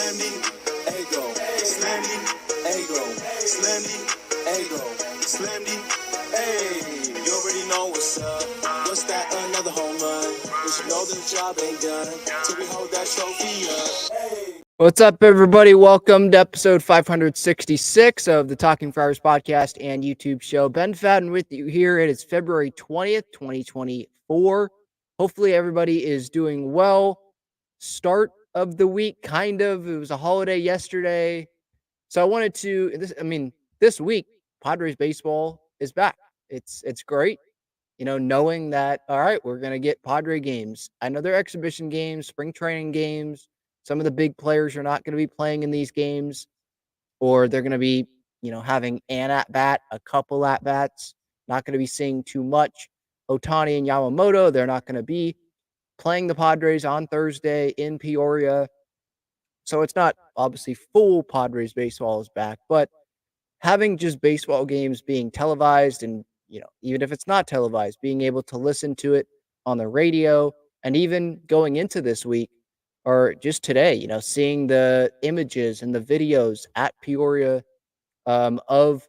Slammy, Ego, Slammy, Ego, Slammy, Ego, Slammy, hey. You already know what's up. What's that? Another home run. You should know the job ain't done till we hold that trophy up. Hey. What's up, everybody? Welcome to episode 566 of the Talking Friars podcast and YouTube show. Ben Fadden with you here. It is February 20th, 2024. Hopefully, everybody is doing well. Start of the week, kind of. It was a holiday yesterday. So I wanted to, this week, Padres baseball is back. It's great. Knowing that, all right, we're going to get Padre games. I know they're exhibition games, spring training games. Some of the big players are not going to be playing in these games, or they're going to be, having an at bat, a couple at bats, not going to be seeing too much. Ohtani and Yamamoto, they're not going to be playing the Padres on Thursday in Peoria. So it's not obviously full Padres baseball is back, but having just baseball games being televised and, even if it's not televised, being able to listen to it on the radio and even going into this week or just today, seeing the images and the videos at Peoria of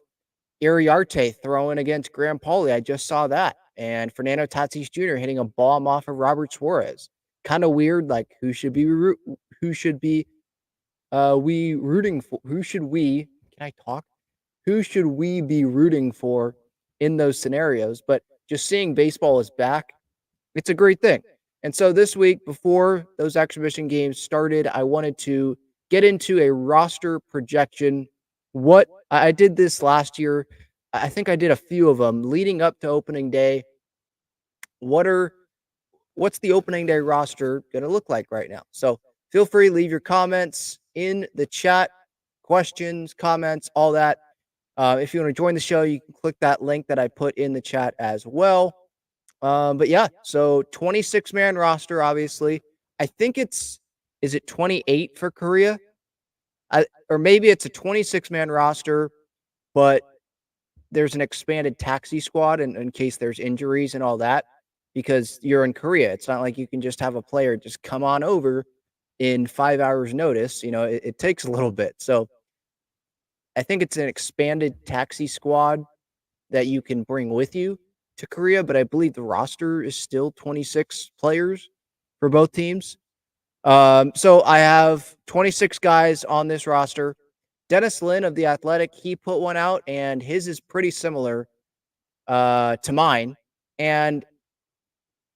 Iriarte throwing against Graham Pauley. I just saw that. And Fernando Tatis Jr. hitting a bomb off of Robert Suarez. Kind of weird, like who should be we rooting for? Who should we? Can I talk? Who should we be rooting for in those scenarios? But just seeing baseball is back, it's a great thing. And so this week, before those exhibition games started, I wanted to get into a roster projection. What I did this last year, I think I did a few of them leading up to opening day. What's the opening day roster going to look like right now? So feel free to leave your comments in the chat, questions, comments, all that. If you want to join the show, you can click that link that I put in the chat as well. But yeah, so 26-man roster, obviously. I think is it 28 for Korea? Or maybe it's a 26-man roster, but there's an expanded taxi squad in case there's injuries and all that, because you're in Korea. It's not like you can just have a player just come on over in 5 hours notice. It takes a little bit. So I think it's an expanded taxi squad that you can bring with you to Korea, but I believe the roster is still 26 players for both teams. So I have 26 guys on this roster. Dennis Lin of The Athletic, he put one out, and his is pretty similar to mine. And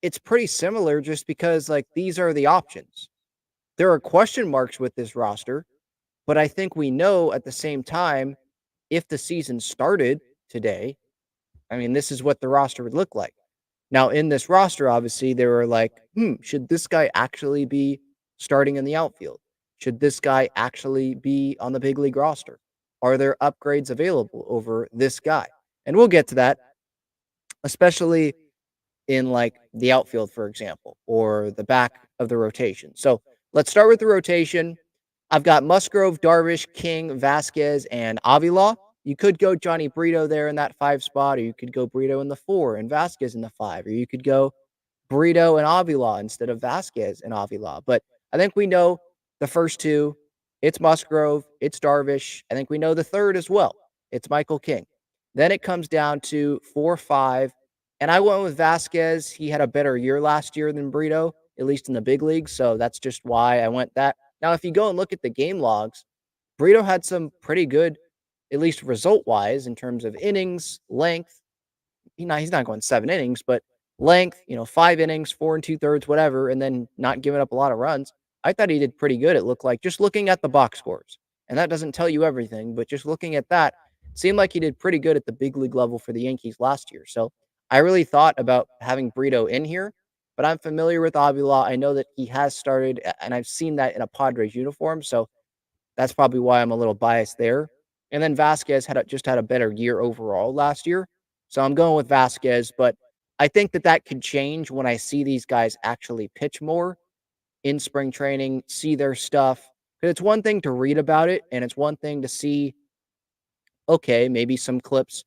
it's pretty similar just because, like, these are the options. There are question marks with this roster, but I think we know at the same time, if the season started today, this is what the roster would look like. Now, in this roster, obviously, they were like, should this guy actually be starting in the outfield? Should this guy actually be on the big league roster? Are there upgrades available over this guy? And we'll get to that, especially in like the outfield, for example, or the back of the rotation. So let's start with the rotation. I've got Musgrove, Darvish, King, Vasquez, and Avila. You could go Johnny Brito there in that 5 spot, or you could go Brito in the 4 and Vasquez in the 5, or you could go Brito and Avila instead of Vasquez and Avila. But I think we know the first two. It's Musgrove, it's Darvish. I think we know the third as well. It's Michael King. Then it comes down to 4, 5, and I went with Vasquez. He had a better year last year than Brito, at least in the big leagues, so that's just why I went that. Now, if you go and look at the game logs, Brito had some pretty good, at least result-wise, in terms of innings, length. He's not going 7 innings, but length, 5 innings, 4 2/3, whatever, and then not giving up a lot of runs. I thought he did pretty good, it looked like, just looking at the box scores. And that doesn't tell you everything, but just looking at that, it seemed like he did pretty good at the big league level for the Yankees last year. So I really thought about having Brito in here, but I'm familiar with Avila. I know that he has started, and I've seen that in a Padres uniform, so that's probably why I'm a little biased there. And then Vasquez just had a better year overall last year. So I'm going with Vasquez, but I think that could change when I see these guys actually pitch more in spring training, see their stuff. Because it's one thing to read about it, and it's one thing to see, okay, maybe some clips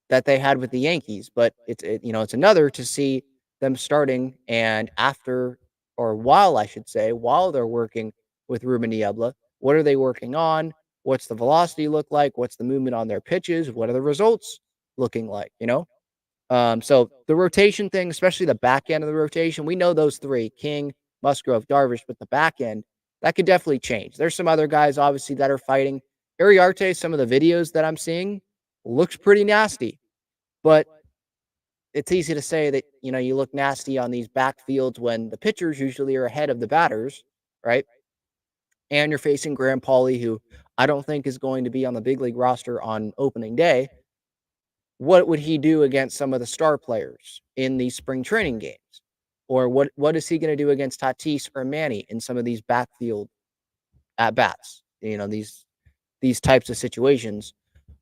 that they had with the Yankees, but it's another to see them starting and after, or while I should say, while they're working with Ruben Niebla, What are they working on? What's the velocity look like? What's the movement on their pitches? What are the results looking like? So the rotation thing, especially the back end of the rotation, we know those three: King, Musgrove, Darvish. But the back end, that could definitely change. There's some other guys, obviously, that are fighting. Uriarte, some of the videos that I'm seeing, looks pretty nasty. But it's easy to say that, you look nasty on these backfields when the pitchers usually are ahead of the batters, right? And you're facing Graham Pauley, who I don't think is going to be on the big league roster on opening day. What would he do against some of the star players in these spring training games? Or what is he going to do against Tatis or Manny in some of these backfield at bats? These types of situations.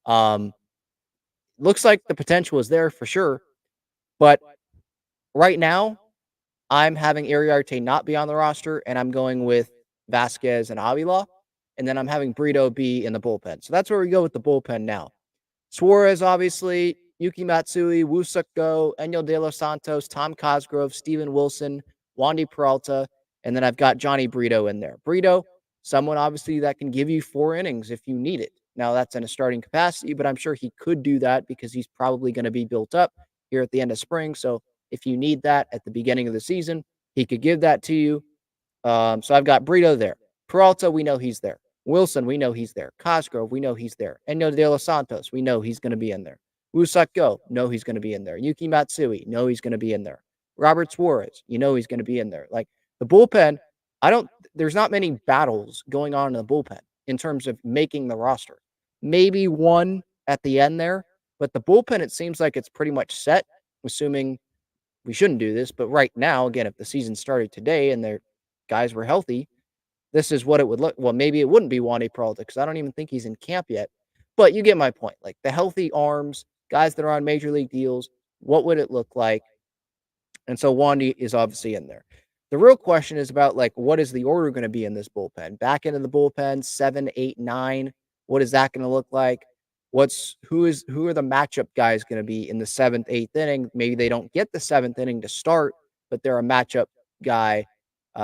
Looks like the potential is there for sure, but right now I'm having Iriarte not be on the roster, and I'm going with Vasquez and Avila, and then I'm having Brito be in the bullpen. So that's where we go with the bullpen now. Suarez, obviously, Yuki Matsui, Woo-Suk Go, Enyo De Los Santos, Tom Cosgrove, Steven Wilson, Wandy Peralta, and then I've got Johnny Brito in there. Brito, someone obviously that can give you 4 innings if you need it. Now, that's in a starting capacity, but I'm sure he could do that because he's probably going to be built up here at the end of spring. So if you need that at the beginning of the season, he could give that to you. So I've got Brito there. Peralta, we know he's there. Wilson, we know he's there. Cosgrove, we know he's there. Enyo De Los Santos, we know he's going to be in there. Woo-Suk Go, know he's going to be in there. Yuki Matsui, know he's going to be in there. Robert Suarez, he's going to be in there. Like the bullpen, there's not many battles going on in the bullpen in terms of making the roster. Maybe one at the end there, but the bullpen, it seems like it's pretty much set, assuming we shouldn't do this. But right now, again, if the season started today and their guys were healthy, this is what it would look. Well, maybe it wouldn't be Wandy Peralta because I don't even think he's in camp yet. But you get my point. Like the healthy arms, guys that are on major league deals, what would it look like? And so Wandy is obviously in there. The real question is about like what is the order going to be in this bullpen? Back into the bullpen, 7, 8, 9. What is that going to look like? Who are the matchup guys going to be in the 7th, 8th inning? Maybe they don't get the 7th inning to start, but they're a matchup guy.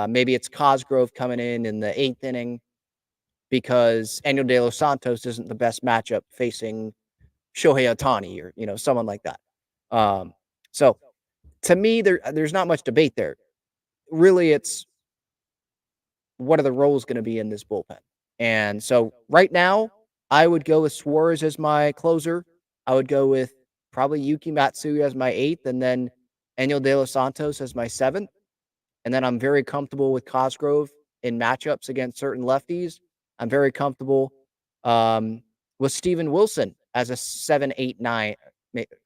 Maybe it's Cosgrove coming in the 8th inning because Enyo De Los Santos isn't the best matchup facing Shohei Ohtani or someone like that. So to me, there's not much debate there. Really, it's what are the roles going to be in this bullpen? And so right now, I would go with Suarez as my closer. I would go with probably Yuki Matsui as my 8th, and then Enyo De Los Santos as my 7th. And then I'm very comfortable with Cosgrove in matchups against certain lefties. I'm very comfortable with Steven Wilson as a 7, 8, 9.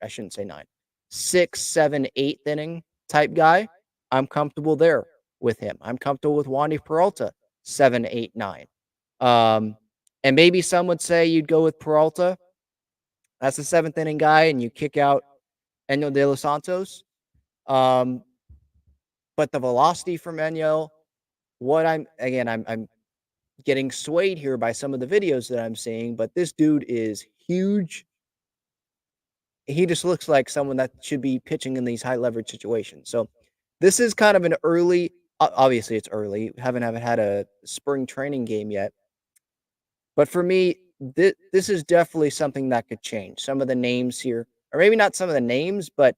I shouldn't say 9. 6, 7, 8th inning type guy. I'm comfortable there with him. I'm comfortable with Wandy Peralta, 7, 8, 9. And maybe some would say you'd go with Peralta as the 7th inning guy and you kick out Enyo De Los Santos. But the velocity from Enyo, I'm getting swayed here by some of the videos that I'm seeing, but this dude is huge. He just looks like someone that should be pitching in these high leverage situations. So this is kind of an early, obviously it's early. Haven't had a spring training game yet. But for me, this is definitely something that could change. Some of the names here, or maybe not some of the names, but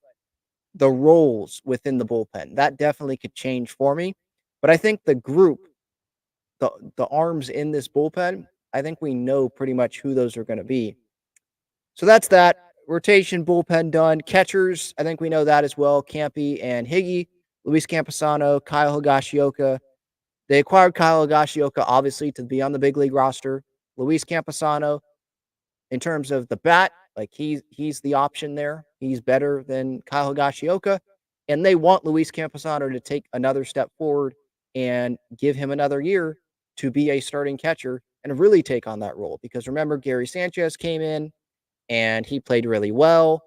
the roles within the bullpen, that definitely could change for me. But I think the group, the arms in this bullpen, I think we know pretty much who those are going to be. So that's that. Rotation, bullpen done. Catchers, I think we know that as well. Campy and Higgy, Luis Camposano, Kyle Higashioka. They acquired Kyle Higashioka, obviously, to be on the big league roster. Luis Camposano, in terms of the bat, like he's the option there. He's better than Kyle Higashioka. And they want Luis Camposano to take another step forward and give him another year to be a starting catcher and really take on that role. Because remember, Gary Sanchez came in and he played really well.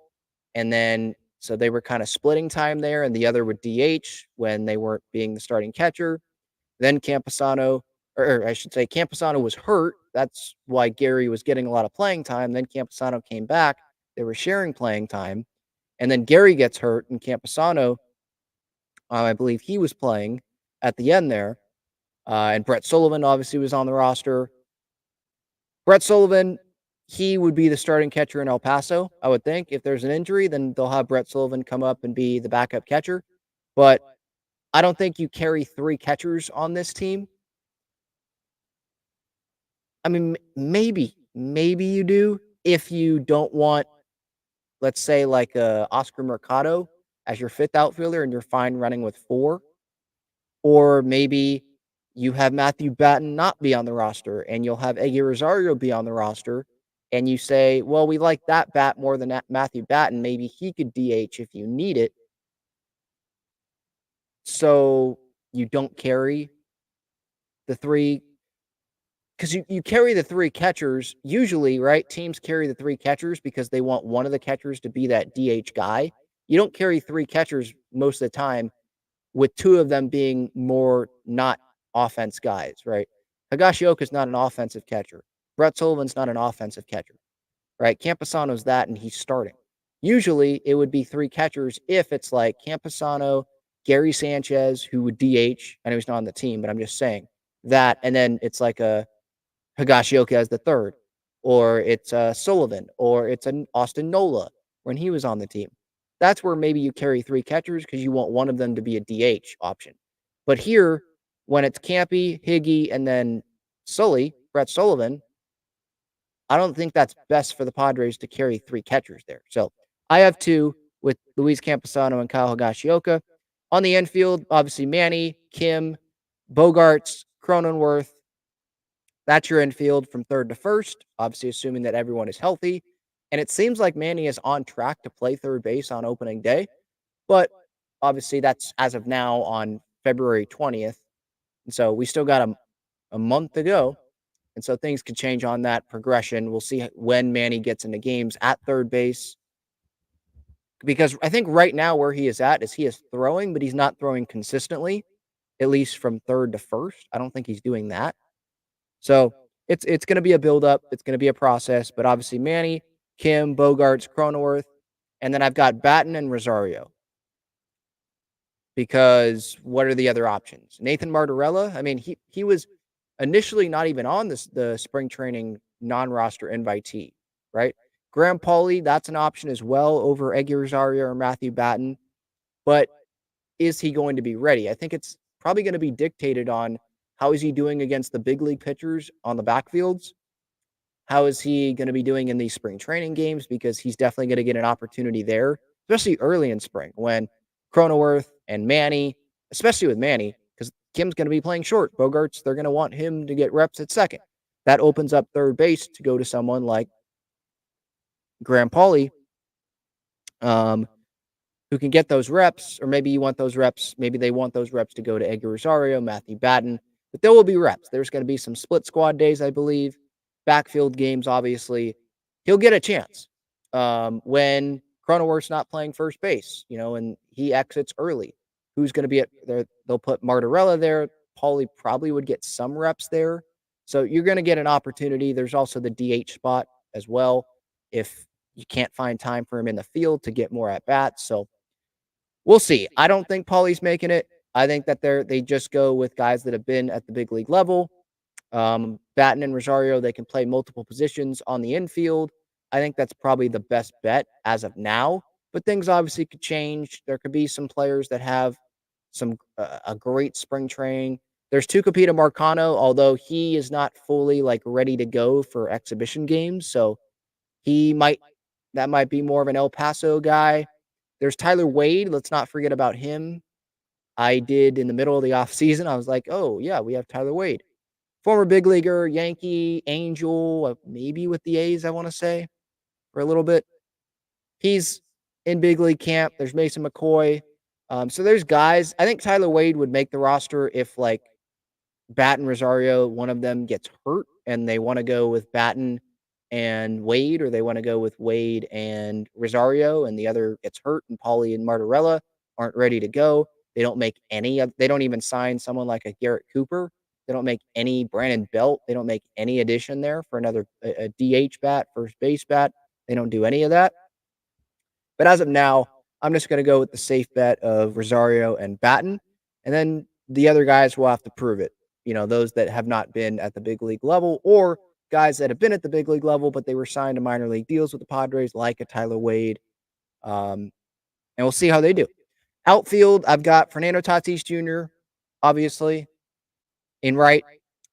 And then, so they were kind of splitting time there, and the other would DH when they weren't being the starting catcher. Then Camposano, or I should say, Camposano was hurt. That's why Gary was getting a lot of playing time. Then Camposano came back. They were sharing playing time. And then Gary gets hurt, and Camposano, I believe he was playing at the end there. And Brett Sullivan obviously was on the roster. Brett Sullivan, he would be the starting catcher in El Paso, I would think. If there's an injury, then they'll have Brett Sullivan come up and be the backup catcher. But I don't think you carry 3 catchers on this team. I mean, maybe you do if you don't want, let's say, like Oscar Mercado as your 5th outfielder and you're fine running with 4. Or maybe you have Matthew Batten not be on the roster and you'll have Eggy Rosario be on the roster. And you say, well, we like that bat more than Matthew Batten. Maybe he could DH if you need it. So you don't carry the 3, because you carry the 3 catchers usually, right? Teams carry the 3 catchers because they want one of the catchers to be that DH guy. You don't carry 3 catchers most of the time with 2 of them being more not offense guys, right? Higashioka's not an offensive catcher. Brett Sullivan's not an offensive catcher, right? Camposano's that, and he's starting. Usually, it would be 3 catchers if it's like Camposano, Gary Sanchez, who would DH. I know he's not on the team, but I'm just saying that. And then it's like a Higashioka as the 3rd, or it's Sullivan, or it's an Austin Nola when he was on the team. That's where maybe you carry 3 catchers because you want one of them to be a DH option. But here, when it's Campy, Higgy, and then Brett Sullivan, I don't think that's best for the Padres to carry 3 catchers there. So I have 2 with Luis Camposano and Kyle Higashioka. On the infield, obviously Manny, Kim, Bogarts, Cronenworth. That's your infield from 3rd to 1st, obviously assuming that everyone is healthy. And it seems like Manny is on track to play 3rd base on opening day. But obviously, that's as of now on February 20th. And so we still got a month to go. And so things could change on that progression. We'll see when Manny gets into games at 3rd base. Because I think right now where he is at is he is throwing, but he's not throwing consistently, at least from 3rd to 1st. I don't think he's doing that. So it's going to be a buildup. It's going to be a process. But obviously, Manny, Kim, Bogarts, Cronenworth, and then I've got Batten and Rosario. Because what are the other options? Nathan Martorella. I mean, he was initially not even on the spring training non-roster invitee, right? Graham Pauley, that's an option as well over Eggy Rosario or Matthew Batten. But is he going to be ready? I think it's probably going to be dictated on how is he doing against the big league pitchers on the backfields. How is he going to be doing in these spring training games? Because he's definitely going to get an opportunity there, especially early in spring when Cronenworth and Manny, especially with Manny, because Kim's going to be playing short. Bogarts, they're going to want him to get reps at 2nd. That opens up 3rd base to go to someone like Graham Pauley, who can get those reps, or maybe you want those reps. Maybe they want those reps to go to Edgar Rosario, Matthew Batten, but there will be reps. There's going to be some split squad days, I believe. Backfield games, obviously. He'll get a chance when Cronenworth's not playing first base, and he exits early. Who's going to be at there? They'll put Martorella there. Paulie probably would get some reps there. So you're going to get an opportunity. There's also the DH spot as well if you can't find time for him in the field to get more at bats. So we'll see. I don't think Paulie's making it. I think that they just go with guys that have been at the big league level. Batten and Rosario, they can play multiple positions on the infield. I think that's probably the best bet as of now. But things obviously could change. There could be some players that have a great spring training. There's Tucupita Marcano, although he is not fully ready to go for exhibition games. So that might be more of an El Paso guy. There's Tyler Wade. Let's not forget about him. I did in the middle of the offseason. I was like, oh, yeah, we have Tyler Wade. Former big leaguer, Yankee, Angel, maybe with the A's, I want to say, for a little bit. He's in big league camp. There's Mason McCoy. So there's guys. I think Tyler Wade would make the roster if Batten, Rosario, one of them gets hurt and they want to go with Batten and Wade, or they want to go with Wade and Rosario, and the other gets hurt, and Paulie and Martorella aren't ready to go. They don't even sign someone like a Garrett Cooper. They don't make any Brandon Belt. They don't make any addition there for another a DH bat, first base bat. They don't do any of that. But as of now, I'm just going to go with the safe bet of Rosario and Batten, and then the other guys will have to prove it. those that have not been at the big league level, or guys that have been at the big league level, but they were signed to minor league deals with the Padres, like a Tyler Wade. And we'll see how they do. Outfield, I've got Fernando Tatis Jr., obviously, in right.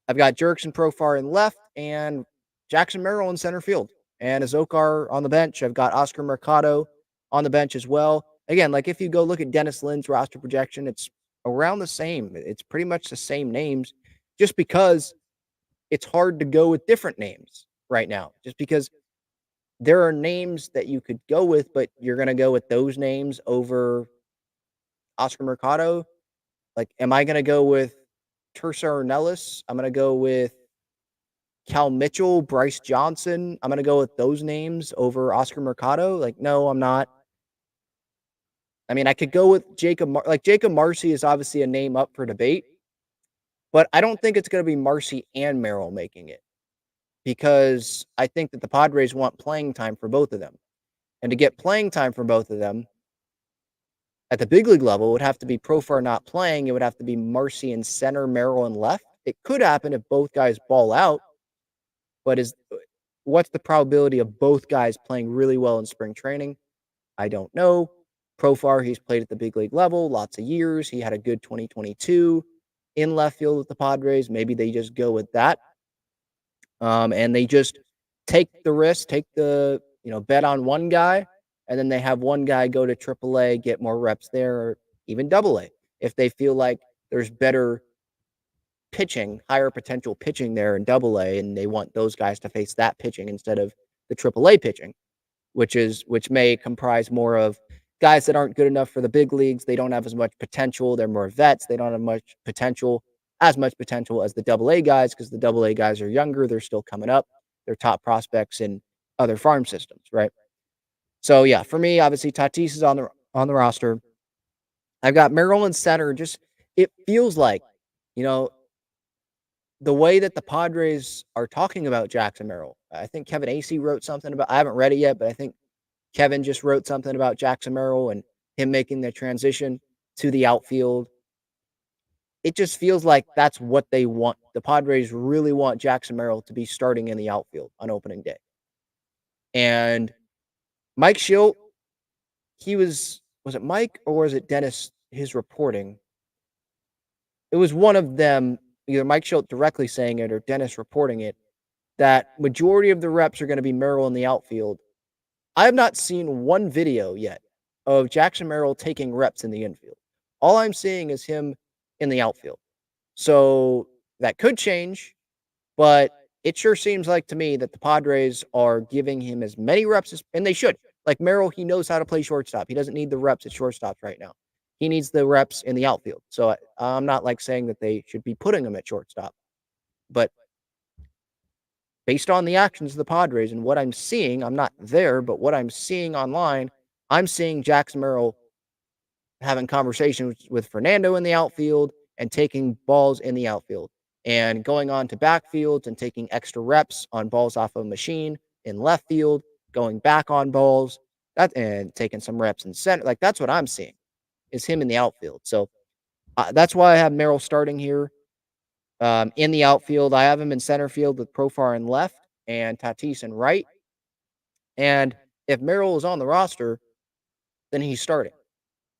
I've got Jurickson Profar in left and Jackson Merrill in center field. And Azokar on the bench. I've got Oscar Mercado on the bench as well. Again, like if you go look at Dennis Lynn's roster projection, it's around the same. It's pretty much the same names, just because it's hard to go with different names right now. Just because there are names that you could go with, but you're going to go with those names over Oscar Mercado. Like, am I going to go with Tersa Ornelas? I'm going to go with Cal Mitchell, Bryce Johnson. I'm going to go with those names over Oscar Mercado. Like, no, I'm not. I mean, I could go with Jacob. Jacob Marcy is obviously a name up for debate, but I don't think it's going to be Marcy and Merrill making it, because I think that the Padres want playing time for both of them. And to get playing time for both of them at the big league level, it would have to be Profar not playing. It would have to be Marcy in center, Merrill in left. It could happen if both guys ball out, but what's the probability of both guys playing really well in spring training? I don't know. Profar, he's played at the big league level lots of years. He had a good 2022 in left field with the Padres. Maybe they just go with that. And they just take the risk, take the, bet on one guy, and then they have one guy go to AAA, get more reps there, or even AA, if they feel like there's better pitching, higher potential pitching there in AA, and they want those guys to face that pitching instead of the AAA pitching, which may comprise more of guys that aren't good enough for the big leagues. They don't have as much potential. They're more vets. They don't have as much potential as the AA guys, because the AA guys are younger. They're still coming up. They're top prospects in other farm systems, right? So yeah, for me, obviously Tatis is on the roster. I've got Merrill in center. Just, it feels like, the way that the Padres are talking about Jackson Merrill. I think Kevin Acee wrote something about, I haven't read it yet, but I think Kevin just wrote something about Jackson Merrill and him making the transition to the outfield. It just feels like that's what they want. The Padres really want Jackson Merrill to be starting in the outfield on opening day. And Mike Schilt, was it Mike or was it Dennis, his reporting? It was one of them, either Mike Schilt directly saying it or Dennis reporting it, that majority of the reps are going to be Merrill in the outfield. I have not seen one video yet of Jackson Merrill taking reps in the infield. All I'm seeing is him in the outfield. So that could change, but it sure seems like to me that the Padres are giving him as many reps as, and they should. Like Merrill, he knows how to play shortstop. He doesn't need the reps at shortstop right now. He needs the reps in the outfield. So I'm not saying that they should be putting him at shortstop, but based on the actions of the Padres and what I'm seeing, I'm not there, but what I'm seeing online, I'm seeing Jackson Merrill having conversations with Fernando in the outfield and taking balls in the outfield and going on to backfields and taking extra reps on balls off of a machine in left field, going back on balls and taking some reps in center. Like, that's what I'm seeing is him in the outfield. So that's why I have Merrill starting here. In the outfield, I have him in center field with Profar in left and Tatis in right. And if Merrill is on the roster, then he's starting,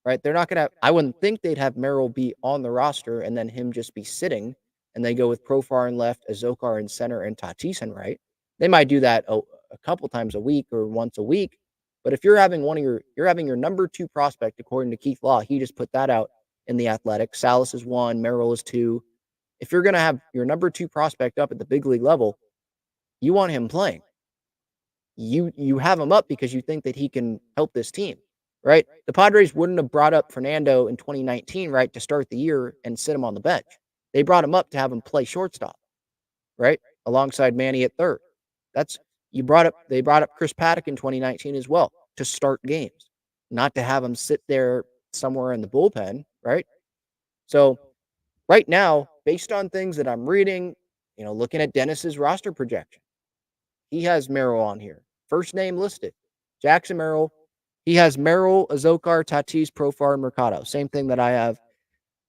right? They're not going to, I wouldn't think they'd have Merrill be on the roster and then him just be sitting, and they go with Profar in left, Azokar in center, and Tatis in right. They might do that a couple times a week or once a week. But if you're having you're having your number 2 prospect, according to Keith Law, he just put that out in the Athletic. Salas is 1, Merrill is 2. If you're going to have your number 2 prospect up at the big league level, you want him playing. You have him up because you think that he can help this team, right? The Padres wouldn't have brought up Fernando in 2019, right, to start the year and sit him on the bench. They brought him up to have him play shortstop, right, alongside Manny at third. They brought up Chris Paddock in 2019 as well to start games, not to have him sit there somewhere in the bullpen, right? So right now, based on things that I'm reading, looking at Dennis's roster projection, he has Merrill on here. First name listed, Jackson Merrill. He has Merrill, Azokar, Tatis, Profar, and Mercado. Same thing that I have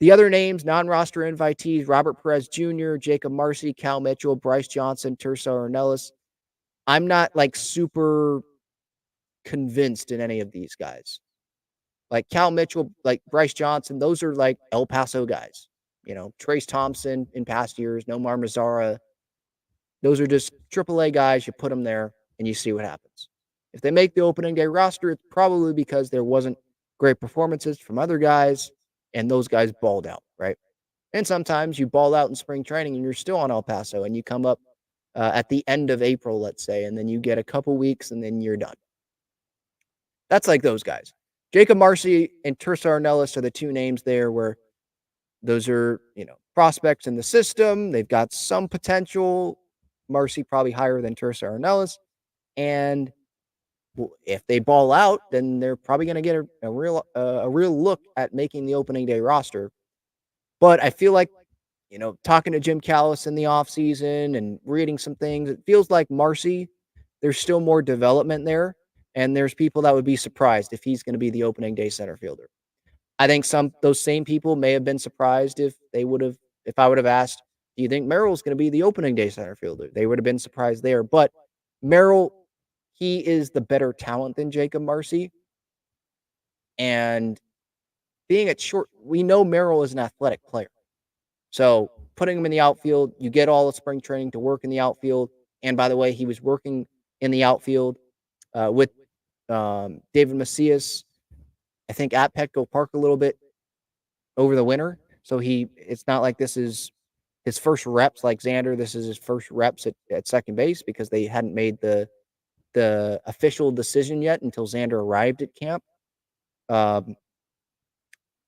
The other names, non-roster invitees, Robert Perez Jr., Jacob Marcy, Cal Mitchell, Bryce Johnson, Terso Ornelas. I'm not like super convinced in any of these guys. Like Cal Mitchell, like Bryce Johnson, those are like El Paso guys. Trace Thompson in past years, Nomar Mazara. Those are just AAA guys. You put them there and you see what happens. If they make the opening day roster, it's probably because there wasn't great performances from other guys and those guys balled out, right? And sometimes you ball out in spring training and you're still on El Paso and you come up at the end of April, let's say, and then you get a couple weeks and then you're done. That's like those guys. Jacob Marcy and Tersa Arnellis are the two names there where those are, prospects in the system. They've got some potential. Marcy probably higher than Tersa Arnellis. And if they ball out, then they're probably going to get a real look at making the opening day roster. But I feel like, talking to Jim Callis in the offseason and reading some things, it feels like Marcy, there's still more development there. And there's people that would be surprised if he's going to be the opening day center fielder. I think those same people may have been surprised if I would have asked, do you think Merrill's going to be the opening day center fielder? They would have been surprised there. But Merrill, he is the better talent than Jacob Marcy. And being at short, we know Merrill is an athletic player. So putting him in the outfield, you get all the spring training to work in the outfield. And by the way, he was working in the outfield with David Macias, I think, at Petco Park a little bit over the winter. So it's not like this is his first reps like Xander. This is his first reps at second base because they hadn't made the official decision yet until Xander arrived at camp.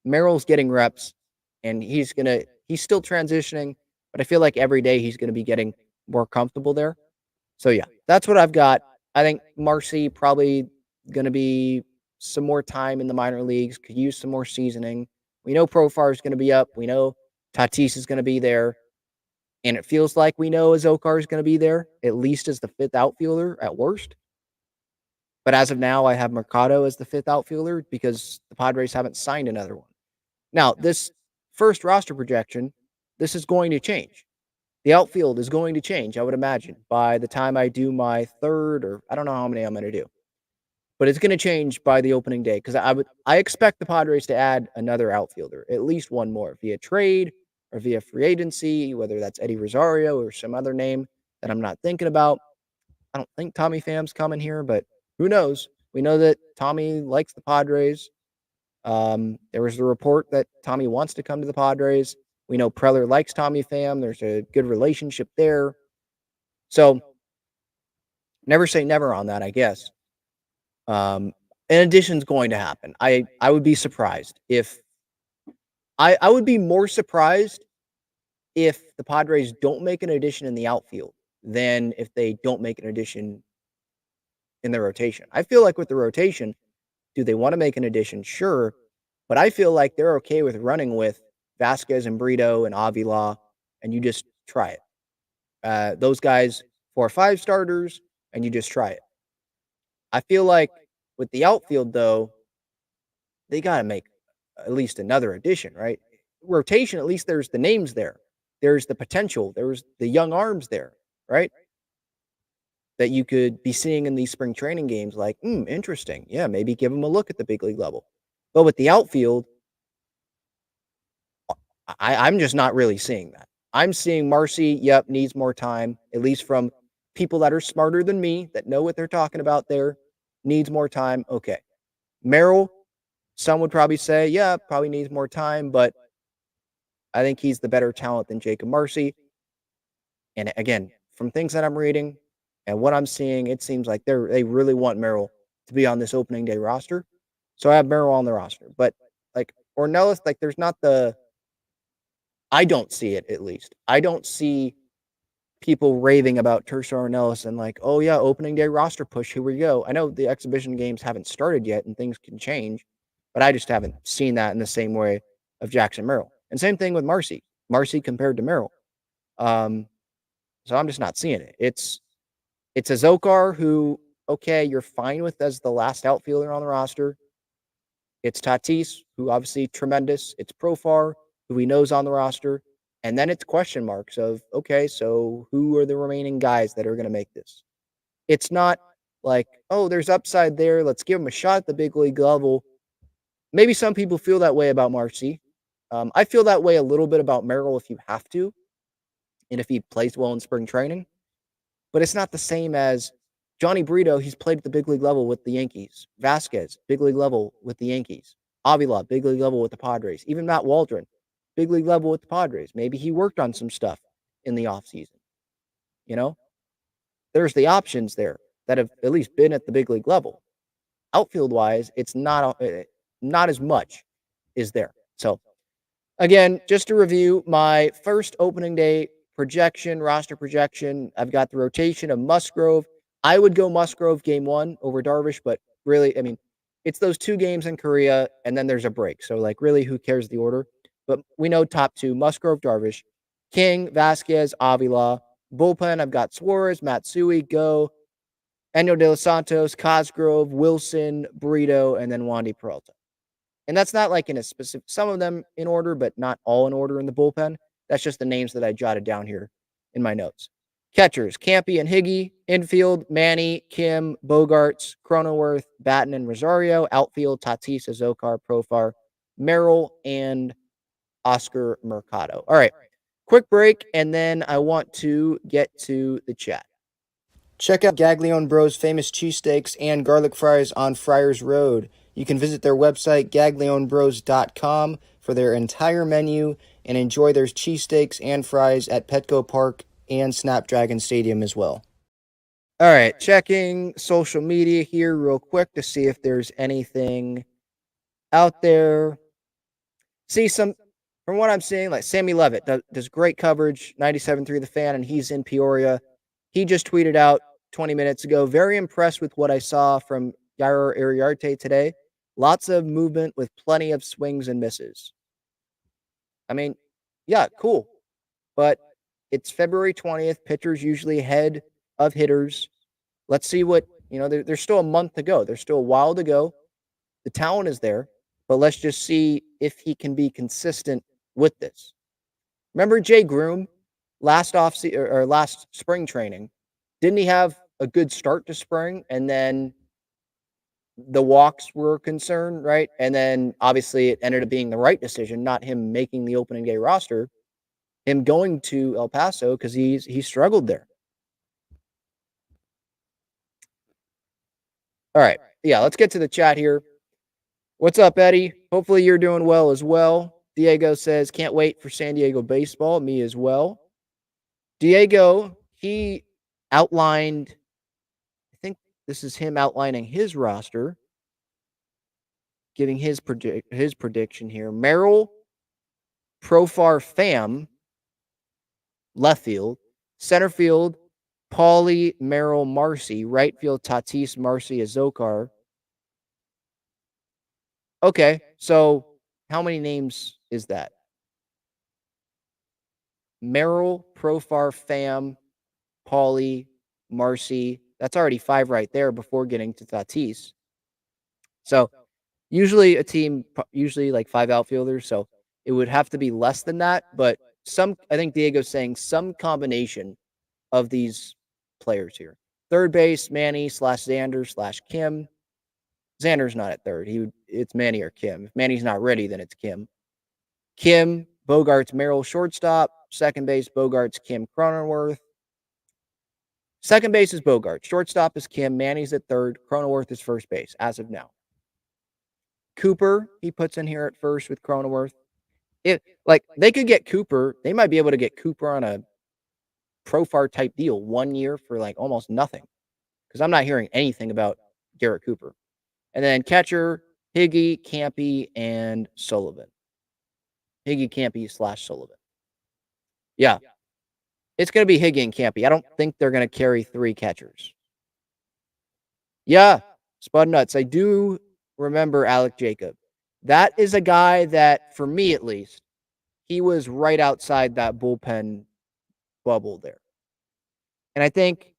Merrill's getting reps, and he's still transitioning, but I feel like every day he's going to be getting more comfortable there. So yeah, that's what I've got. I think Marcy probably going to be some more time in the minor leagues, could use some more seasoning. We know Profar is going to be up. We know Tatis is going to be there. And it feels like we know Azokar is going to be there, at least as the fifth outfielder at worst. But as of now, I have Mercado as the fifth outfielder because the Padres haven't signed another one. Now, this first roster projection, this is going to change. The outfield is going to change, I would imagine, by the time I do my third, or I don't know how many I'm going to do. But it's going to change by the opening day because I expect the Padres to add another outfielder, at least one more, via trade or via free agency, whether that's Eddie Rosario or some other name that I'm not thinking about. I don't think Tommy Pham's coming here, but who knows? We know that Tommy likes the Padres. There was a report that Tommy wants to come to the Padres. We know Preller likes Tommy Pham. There's a good relationship there. So never say never on that, I guess. An addition's going to happen. I would be surprised if I would be more surprised if the Padres don't make an addition in the outfield than if they don't make an addition in the rotation. I feel like with the rotation, do they want to make an addition? Sure. But I feel like they're okay with running with Vasquez and Brito and Avila, and you just try it. Those guys, 4 or 5 starters, and you just try it. I feel like with the outfield, though, they got to make at least another addition, right? Rotation, at least there's the names there. There's the potential. There's the young arms there, right? That you could be seeing in these spring training games like, interesting. Yeah, maybe give them a look at the big league level. But with the outfield, I'm just not really seeing that. I'm seeing Marcy, needs more time, at least from people that are smarter than me, that know what they're talking about there, needs more time. Okay. Merrill, some would probably say, probably needs more time, but I think he's the better talent than Jacob Marcy. And again, from things that I'm reading and what I'm seeing, it seems like they really want Merrill to be on this opening day roster. So I have Merrill on the roster. But like Ornelas, like there's not I don't see it, at least. I don't see people raving about Tersa Ornelas and like, oh yeah, opening day roster push, here we go. I know the exhibition games haven't started yet and things can change, but I just haven't seen that in the same way of Jackson Merrill. And same thing with Marcy. Marcy compared to Merrill. So I'm just not seeing it. It's a Zokar who, okay, you're fine with as the last outfielder on the roster. It's Tatis, who obviously tremendous. It's Profar, who we know is on the roster. And then it's question marks of, okay, so who are the remaining guys that are going to make this? It's not like, oh, there's upside there. Let's give him a shot at the big league level. Maybe some people feel that way about Marcy. I feel that way a little bit about Merrill if you have to, and if he plays well in spring training. But it's not the same as Johnny Brito. He's played at the big league level with the Yankees. Vasquez, big league level with the Yankees. Avila, big league level with the Padres. Even Matt Waldron, big league level with the Padres. Maybe he worked on some stuff in the offseason. You know, there's the options there that have at least been at the big league level. Outfield wise, it's not as much is there. So again, just to review my first opening day projection, roster projection, I've got the rotation of Musgrove. I would go Musgrove game 1 over Darvish, but really, I mean, it's those 2 games in Korea and then there's a break. So like really who cares the order? But we know top 2, Musgrove, Darvish, King, Vasquez, Avila. Bullpen, I've got Suarez, Matsui, Go, Enyo De Los Santos, Cosgrove, Wilson, Brito, and then Wandy Peralta. And that's not like in a specific, some of them in order, but not all in order in the bullpen. That's just the names that I jotted down here in my notes. Catchers, Campy and Higgy. Infield, Manny, Kim, Bogarts, Cronenworth, Batten, and Rosario. Outfield, Tatis, Azokar, Profar, Merrill, and Oscar Mercado. All right, quick break, and then I want to get to the chat. Check out Gaglione Bros' famous cheesesteaks and garlic fries on Friars Road. You can visit their website, gaglionebros.com, for their entire menu and enjoy their cheesesteaks and fries at Petco Park and Snapdragon Stadium as well. All right, checking social media here real quick to see if there's anything out there. See some, from what I'm seeing, like Sammy Levitt does great coverage, 97.3 The Fan, and he's in Peoria. He just tweeted out 20 minutes ago, very impressed with what I saw from Jairo Iriarte today. Lots of movement with plenty of swings and misses. I mean, yeah, cool. But it's February 20th. Pitchers usually ahead of hitters. Let's see what, there's still a month to go. There's still a while to go. The talent is there, but let's just see if he can be consistent with this. Remember Jay Groom last spring training? Didn't he have a good start to spring and then the walks were concerned, right? And then obviously it ended up being the right decision, not him making the opening day roster, him going to El Paso because he struggled there. All right. Yeah, let's get to the chat here. What's up, Eddie? Hopefully you're doing well as well. Diego says, can't wait for San Diego baseball. Me as well. Diego, he outlined, I think this is him outlining his roster, giving his prediction here. Merrill, Profar, Pham, left field. Center field, Paulie, Merrill, Marcy. Right field, Tatis, Marcy, Azokar. Okay, so how many names is that? Merrill, Profar, Pham, Paulie, Marcy. That's already 5 right there before getting to Tatis. So usually a team, like 5 outfielders. So it would have to be less than that. But I think Diego's saying some combination of these players here. Third base, Manny / Xander / Kim. Xander's not at third. It's Manny or Kim. If Manny's not ready, then it's Kim. Kim, Bogarts, Merrill, shortstop. Second base, Bogarts, Kim, Cronenworth. Second base is Bogart. Shortstop is Kim. Manny's at third. Cronenworth is first base as of now. Cooper, he puts in here at first with Cronenworth. They could get Cooper. They might be able to get Cooper on a Profar type deal 1 year for like almost nothing. Because I'm not hearing anything about Garrett Cooper. And then catcher, Higgy, Campy, and Sullivan. Higgy, Campy / Sullivan. Yeah. It's going to be Higgy and Campy. I don't think they're going to carry 3 catchers. Yeah. Spud Nuts. I do remember Alec Jacob. That is a guy that, for me at least, he was right outside that bullpen bubble there. And I think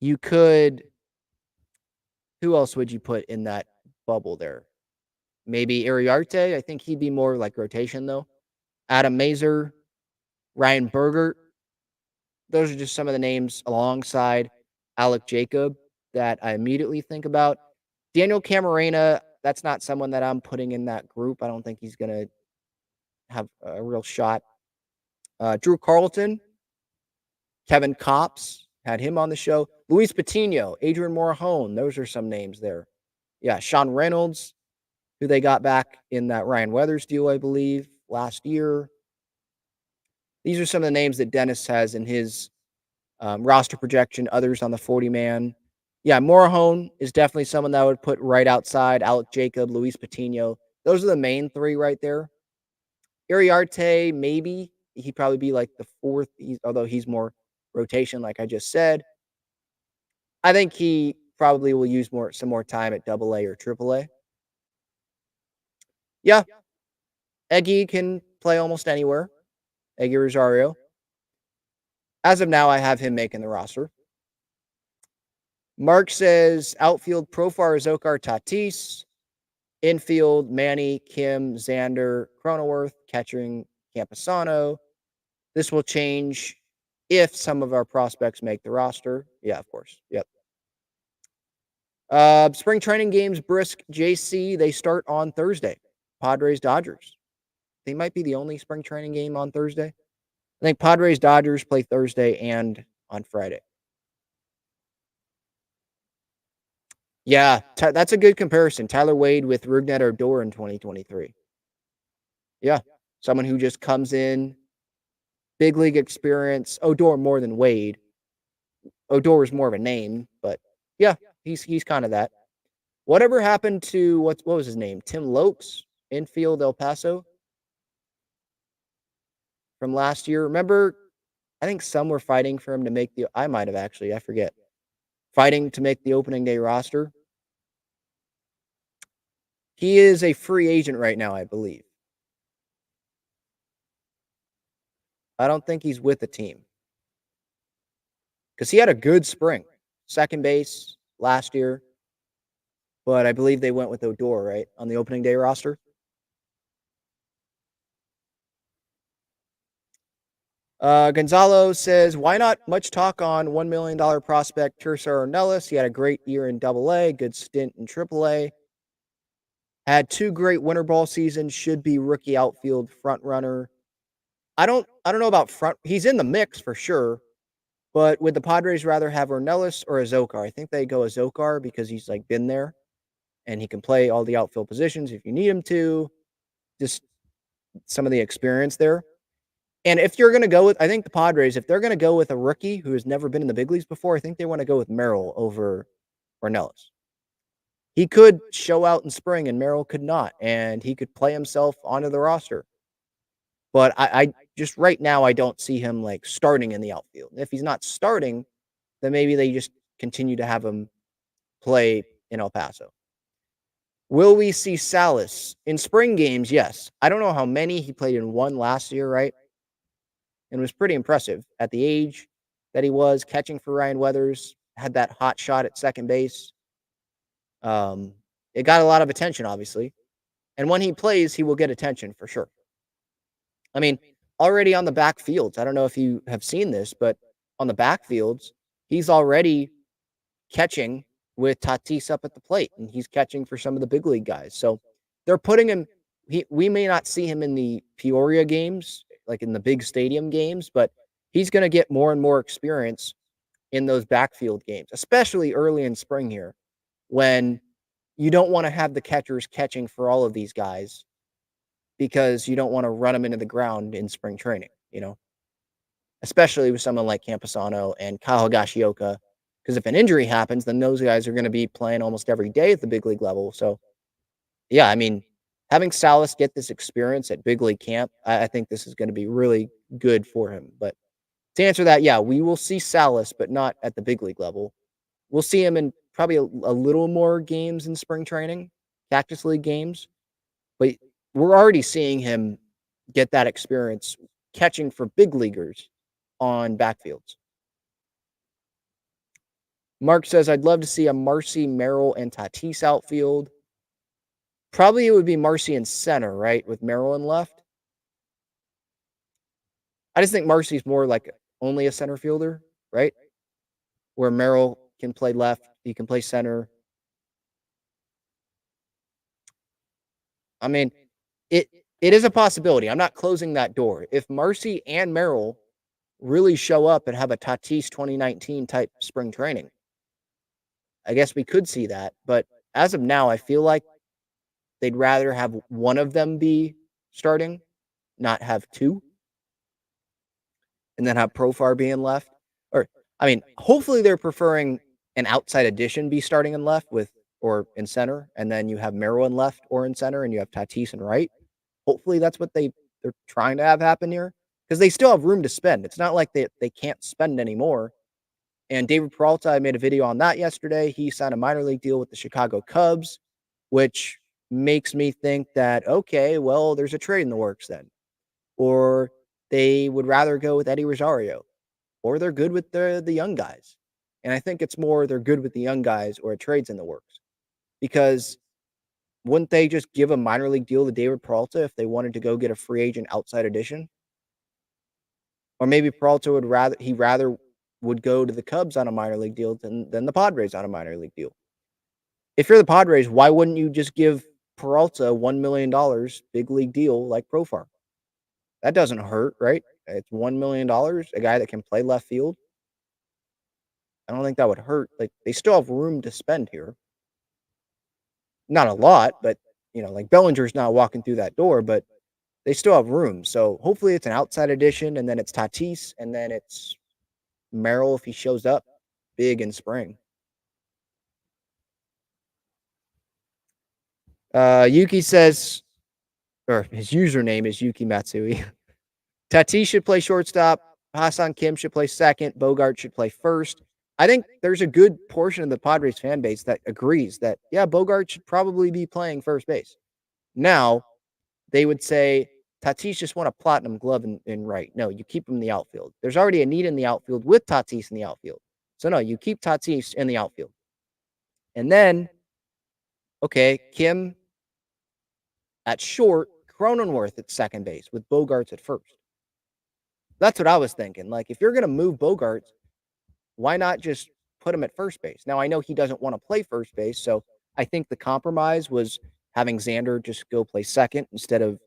you could, who else would you put in that bubble there? Maybe Iriarte. I think he'd be more like rotation, though. Adam Mazer, Ryan Berger. Those are just some of the names alongside Alec Jacob that I immediately think about. Daniel Camarena, that's not someone that I'm putting in that group. I don't think he's going to have a real shot. Drew Carlton, Kevin Kopps, had him on the show. Luis Patino, Adrian Morahone, those are some names there. Yeah, Sean Reynolds, who they got back in that Ryan Weathers deal, I believe, last year. These are some of the names that Dennis has in his roster projection, others on the 40-man. Yeah, Morahone is definitely someone that I would put right outside Alec Jacob, Luis Patino. Those are the main three right there. Iriarte, maybe. He'd probably be like the fourth, although he's more rotation, like I just said. I think he probably will use some more time at AA or AAA. Yeah, Eggy can play almost anywhere. Eggy Rosario. As of now, I have him making the roster. Mark says outfield Profar, Zokar, Tatis. Infield Manny, Kim, Xander, Cronenworth. Catching Camposano. This will change if some of our prospects make the roster. Yeah, of course. Yep. Spring training games, Brisk, JC, they start on Thursday. Padres, Dodgers. They might be the only spring training game on Thursday. I think Padres, Dodgers play Thursday and on Friday. Yeah, that's a good comparison. Tyler Wade with Rougned Odor in 2023. Yeah, someone who just comes in, big league experience. Odor more than Wade. Odor is more of a name, but yeah, he's kind of that. Whatever happened to what was his name? Tim Lokes, infield El Paso from last year. Remember, I think some were fighting for him to make the. I might have actually. I forget. Fighting to make the opening day roster. He is a free agent right now, I believe. I don't think he's with the team because he had a good spring, second base last year. But I believe they went with Odor, right, on the opening day roster. Gonzalo says, why not much talk on $1 million prospect Tercer Ornelas? He had a great year in AA, good stint in AAA. Had 2 great winter ball seasons, should be rookie outfield front runner. I don't know about front. He's in the mix for sure. But would the Padres rather have Ornelas or Azokar? I think they go Azokar because he's like been there and he can play all the outfield positions if you need him to. Just some of the experience there. And if you're going to go with, I think the Padres, if they're going to go with a rookie who has never been in the big leagues before, I think they want to go with Merrill over Ornelas. He could show out in spring and Merrill could not, and he could play himself onto the roster. But I just right now, I don't see him like starting in the outfield. If he's not starting, then maybe they just continue to have him play in El Paso. Will we see Salas in spring games? Yes. I don't know how many. He played in one last year, right? And was pretty impressive at the age that he was, catching for Ryan Weathers, had that hot shot at second base. It got a lot of attention, obviously. And when he plays, he will get attention for sure. I mean, already on the backfields, I don't know if you have seen this, but on the backfields, he's already catching with Tatis up at the plate, and he's catching for some of the big league guys. So they're putting him. We may not see him in the Peoria games, like in the big stadium games, but he's going to get more and more experience in those backfield games, especially early in spring here, when you don't want to have the catchers catching for all of these guys because you don't want to run them into the ground in spring training, especially with someone like Camposano and Kyle Higashioka. Because if an injury happens, then those guys are going to be playing almost every day at the big league level. So, yeah, I mean, having Salas get this experience at big league camp, I think this is going to be really good for him. But to answer that, yeah, we will see Salas, but not at the big league level. We'll see him in probably a little more games in spring training, Cactus League games. But we're already seeing him get that experience catching for big leaguers on backfields. Mark says, I'd love to see a Marcy, Merrill, and Tatis outfield. Probably it would be Marcy in center, right? With Merrill in left. I just think Marcy's more like only a center fielder, right? Where Merrill can play left, he can play center. I mean, it it is a possibility. I'm not closing that door. If Marcy and Merrill really show up and have a Tatis 2019 type spring training, I guess we could see that. But as of now, I feel like they'd rather have one of them be starting, not have two, and then have Profar being left. Or, I mean, hopefully they're preferring an outside addition be starting in left with or in center, and then you have Merrill in left or in center, and you have Tatis in right. Hopefully that's what they're trying to have happen here because they still have room to spend. It's not like they can't spend anymore. And David Peralta, I made a video on that yesterday. He signed a minor league deal with the Chicago Cubs, which makes me think that, okay, well, there's a trade in the works then. Or they would rather go with Eddie Rosario, or they're good with the young guys. And I think it's more they're good with the young guys or a trade's in the works. Because wouldn't they just give a minor league deal to David Peralta if they wanted to go get a free agent outside addition? Or maybe Peralta would rather would go to the Cubs on a minor league deal than the Padres on a minor league deal. If you're the Padres, why wouldn't you just give Peralta $1 million big league deal like Profar? That doesn't hurt, right? It's $1 million, a guy that can play left field. I don't think that would hurt. Like they still have room to spend here. Not a lot, but like Bellinger's not walking through that door, but they still have room. So hopefully it's an outside addition, and then it's Tatis, and then it's Merrill if he shows up big in spring. Yuki says, or his username is Yuki Matsui. Tatis should play shortstop. Hassan Kim should play second. Bogart should play first. I think there's a good portion of the Padres fan base that agrees that, yeah, Bogart should probably be playing first base. Now, they would say Tatis just won a platinum glove in right. No, you keep him in the outfield. There's already a need in the outfield with Tatis in the outfield. So, no, you keep Tatis in the outfield. And then, okay, Kim at short, Cronenworth at second base with Bogarts at first. That's what I was thinking. Like, if you're going to move Bogarts, why not just put him at first base? Now, I know he doesn't want to play first base, so I think the compromise was having Xander just go play second instead of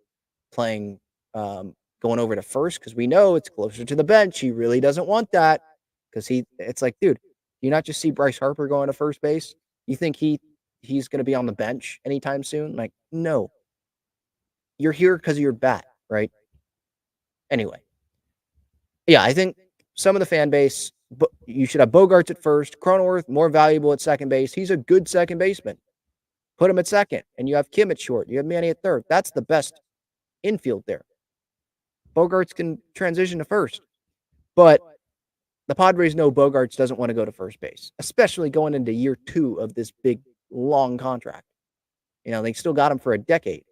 playing going over to first, because we know it's closer to the bench. He really doesn't want that because it's like, dude, you not just see Bryce Harper going to first base? You think he's going to be on the bench anytime soon? Like, no. You're here because of your bat, right? Anyway, yeah, I think some of the fan base, but you should have Bogarts at first, Cronenworth more valuable at second base. He's a good second baseman. Put him at second, and you have Kim at short. You have Manny at third. That's the best infield there. Bogarts can transition to first, but the Padres know Bogarts doesn't want to go to first base, especially going into year 2 of this big, long contract. They still got him for a decade.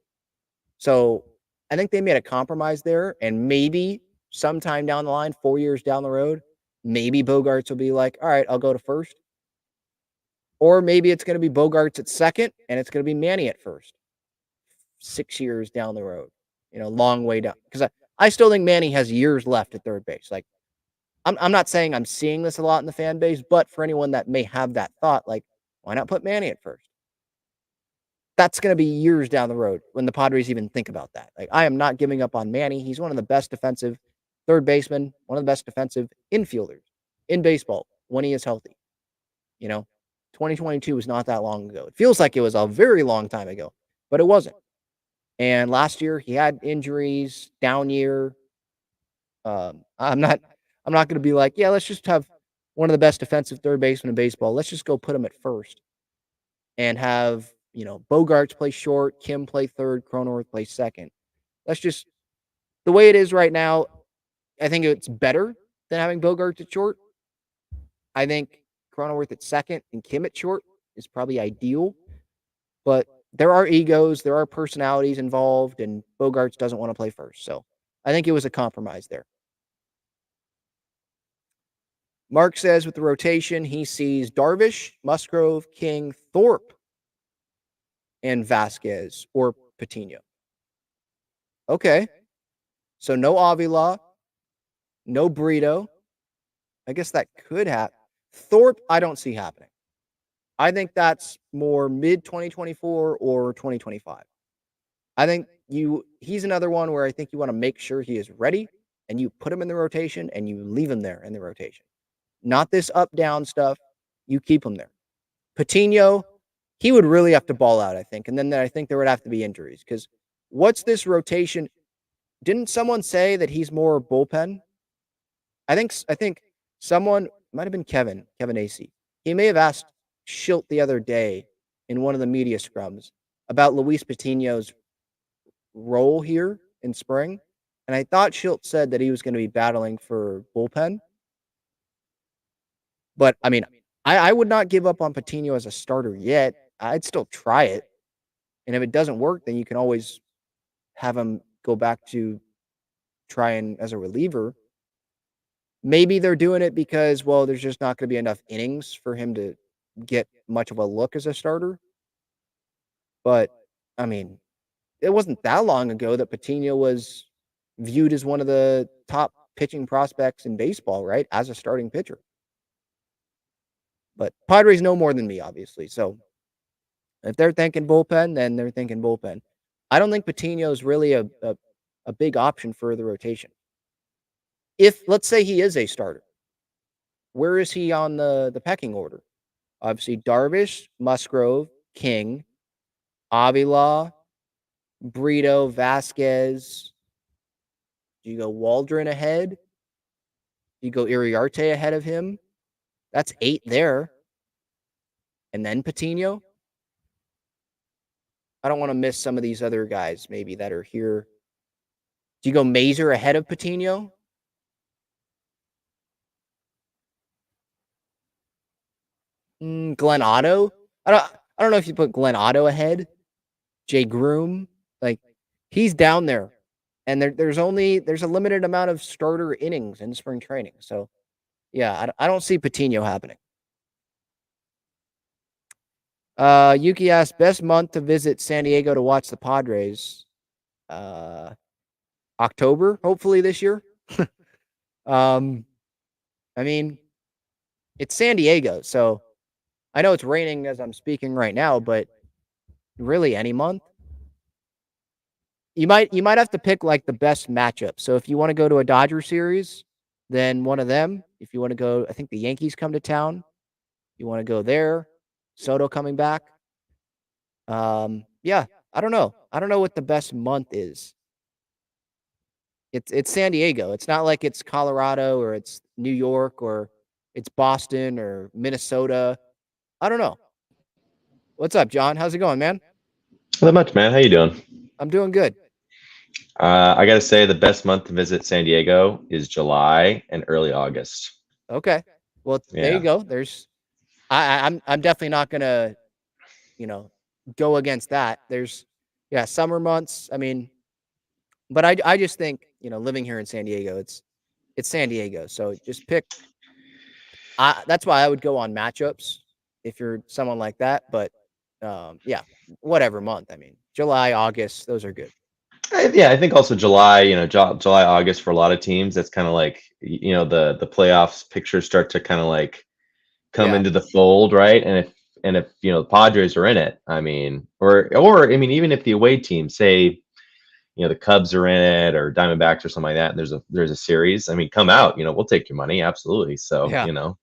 So I think they made a compromise there, and maybe sometime down the line, 4 years down the road, maybe Bogarts will be like, all right, I'll go to first. Or maybe it's going to be Bogarts at second, and it's going to be Manny at first. 6 years down the road, long way down. Because I still think Manny has years left at third base. Like, I'm not saying I'm seeing this a lot in the fan base, but for anyone that may have that thought, like, why not put Manny at first? That's going to be years down the road when the Padres even think about that. Like, I am not giving up on Manny. He's one of the best defensive third basemen, one of the best defensive infielders in baseball when he is healthy. 2022 was not that long ago. It feels like it was a very long time ago, but it wasn't. And last year he had injuries, down year. I'm not going to be like, yeah, let's just have one of the best defensive third basemen in baseball. Let's just go put him at first and have, Bogarts play short, Kim play third, Cronenworth play second. Let's just, the way it is right now, I think it's better than having Bogarts at short. I think Cronenworth at second and Kim at short is probably ideal. But there are egos, there are personalities involved, and Bogarts doesn't want to play first. So I think it was a compromise there. Mark says with the rotation, he sees Darvish, Musgrove, King, Thorpe, and Vasquez or Patino. Okay. So no Avila, No Brito. I guess that could happen. Thorpe, I don't see happening. I think that's more mid 2024 or 2025. I think he's another one where I think you want to make sure he is ready and you put him in the rotation and you leave him there in the rotation. Not this up down stuff. You keep him there. Patino, he would really have to ball out, I think. And then I think there would have to be injuries because what's this rotation? Didn't someone say that he's more bullpen? I think someone might have been Kevin AC. He may have asked Schilt the other day in one of the media scrums about Luis Patino's role here in spring. And I thought Schilt said that he was going to be battling for bullpen. But I mean, I would not give up on Patino as a starter yet. I'd still try it. And if it doesn't work, then you can always have him go back to trying as a reliever. Maybe they're doing it because, well, there's just not going to be enough innings for him to get much of a look as a starter. But I mean, it wasn't that long ago that Patino was viewed as one of the top pitching prospects in baseball, right? As a starting pitcher. But Padres know more than me, obviously. So if they're thinking bullpen, then they're thinking bullpen. I don't think Patino is really a big option for the rotation. If, let's say, he is a starter, where is he on the pecking order? Obviously, Darvish, Musgrove, King, Avila, Brito, Vasquez. Do you go Waldron ahead? Do you go Iriarte ahead of him? That's 8 there. And then Patino. I don't want to miss some of these other guys maybe that are here. Do you go Mazer ahead of Patino? Glenn Otto? I don't know if you put Glenn Otto ahead. Jay Groom, like he's down there. And there's a limited amount of starter innings in spring training. So yeah, I don't see Patino happening. Yuki asked, best month to visit San Diego to watch the Padres. October, hopefully this year. I mean, it's San Diego, so I know it's raining as I'm speaking right now, but really any month. You might have to pick like the best matchup. So if you want to go to a Dodger series, then one of them. If you want to go, I think the Yankees come to town. You want to go there. Soto coming back. Yeah, I don't know. I don't know what the best month is. It's San Diego. It's not like it's Colorado or it's New York or it's Boston or Minnesota. I don't know. What's up, John? How's it going, man? Not much, man. How you doing? I'm doing good. I gotta say the best month to visit San Diego is July and early August. Okay. Well, there you Yeah, go. There's I'm definitely not gonna, you know, go against that. There's yeah, summer months. I mean, but I just think, living here in San Diego, it's San Diego. So just pick that's why I would go on matchups if you're someone like that. But yeah, whatever month. I mean, July, August, those are good. yeah. I think also July. July, August for a lot of teams. That's kind of like the playoffs pictures start to kind of like come Yeah. into the fold, right? And if the Padres are in it, I mean, or I mean, even if the away team, say the Cubs are in it or Diamondbacks or something like that, and there's a series. I mean, come out. We'll take your money, absolutely. So Yeah.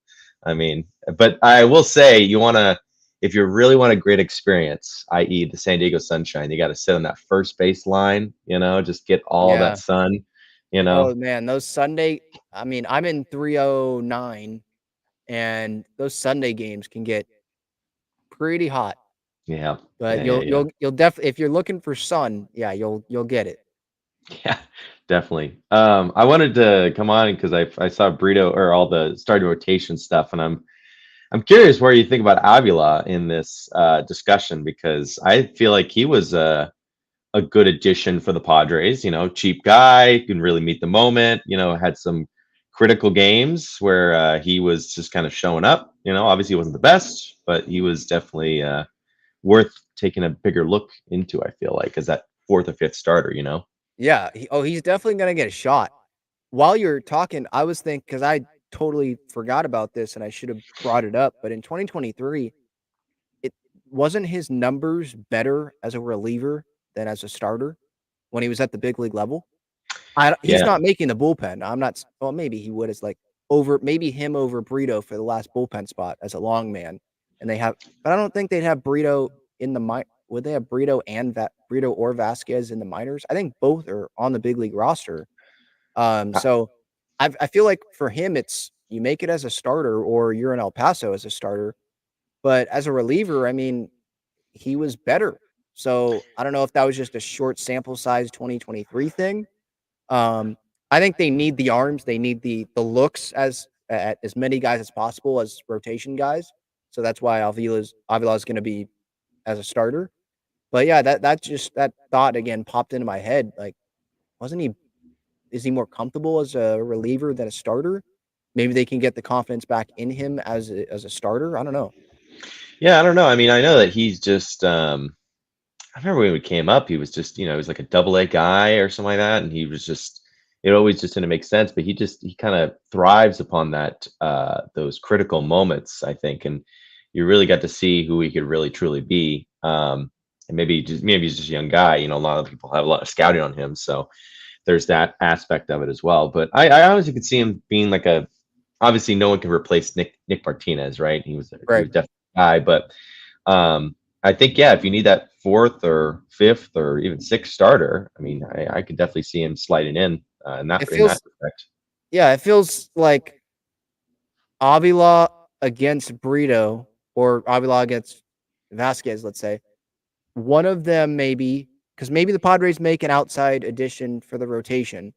I mean, but I will say if you really want a great experience, i.e. the San Diego sunshine, you got to sit on that first base line, just get all that Yeah. sun, you know. Oh man, those Sunday. I mean, I'm in 309, and those Sunday games can get pretty hot. Yeah. But Yeah, yeah, yeah. you'll definitely, if you're looking for sun, yeah, you'll get it. Yeah, definitely. I wanted to come on because I saw Brito or all the starting rotation stuff, and I'm curious where you think about Avila in this discussion because I feel like he was a good addition for the Padres. Cheap guy, can really meet the moment. Had some critical games where he was just kind of showing up. Obviously he wasn't the best, but he was definitely worth taking a bigger look into. I feel like as that fourth or fifth starter. Yeah. He's definitely gonna get a shot. while you're talking, I was thinking, because I totally forgot about this and I should have brought it up, but in 2023, it wasn't his numbers better as a reliever than as a starter when he was at the big league level. He's Yeah, not making the bullpen. I'm not. Well, maybe he would as like maybe him over Brito for the last bullpen spot as a long man, and they have. But I don't think they'd have Brito in the would they have Brito and Brito or Vasquez in the minors? I think both are on the big league roster. I- So I feel like for him, it's you make it as a starter or you're in El Paso as a starter. But as a reliever, I mean, he was better. So I don't know if that was just a short sample size 2023 thing. Um, I think they need the arms. They need the looks at as many guys as possible as rotation guys. So that's why Avila is going to be as a starter. But yeah, that thought again popped into my head. Like, wasn't he? Is he more comfortable as a reliever than a starter? Maybe they can get the confidence back in him as a starter. I don't know. yeah, I don't know. I mean, I know that he's just. I remember when we came up, he was just, he was like a double A guy or something like that, and he was just. It always just didn't make sense, but he kind of thrives upon that those critical moments, I think, and you really got to see who he could really truly be. And maybe he's just a young guy. A lot of people have a lot of scouting on him, so there's that aspect of it as well. But I honestly could see him being like a obviously no one can replace Nick Martinez, right? He was Right. definitely a guy, but I think yeah, if you need that fourth or fifth or even sixth starter, I mean, I could definitely see him sliding in It that feels respect. yeah, it feels like Avila against Brito or Avila against Vasquez, let's say. One of them maybe because maybe the Padres make an outside addition for the rotation.